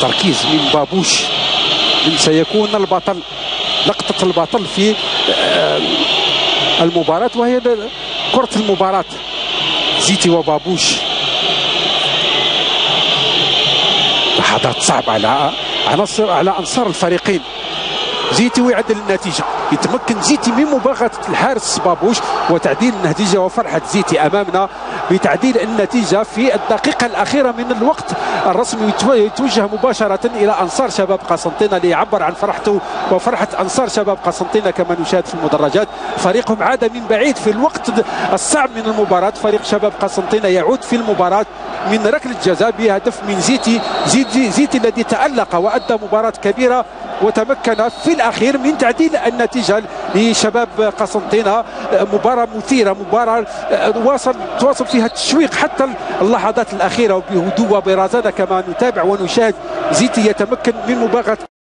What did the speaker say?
تركيز من بابوش، من سيكون البطل، لقطة البطل في المباراة، وهي كرة المباراة. زيتي وبابوش، لحظات صعبة على أنصار الفريقين. زيتي ويعدل النتيجة، يتمكن زيتي من مباغتة الحارس بابوش وتعديل النتيجة، وفرحة زيتي أمامنا بتعديل النتيجة في الدقيقة الأخيرة من الوقت الرسمي. يتوجه مباشرة إلى أنصار شباب قسنطينة ليعبر عن فرحته وفرحة أنصار شباب قسنطينة كما نشاهد في المدرجات. فريقهم عاد من بعيد في الوقت الصعب من المباراة. فريق شباب قسنطينة يعود في المباراة من ركلة جزاء بهدف من زيتي الذي تألق وأدى مباراة كبيرة وتمكن في الأخير من تعديل النتيجة لشباب قسنطينة. مباراة مثيرة، مباراة تواصل فيها التشويق حتى اللحظات الأخيرة وبهدوء وبرزانة كما نتابع ونشاهد. زيتي يتمكن من مباغتة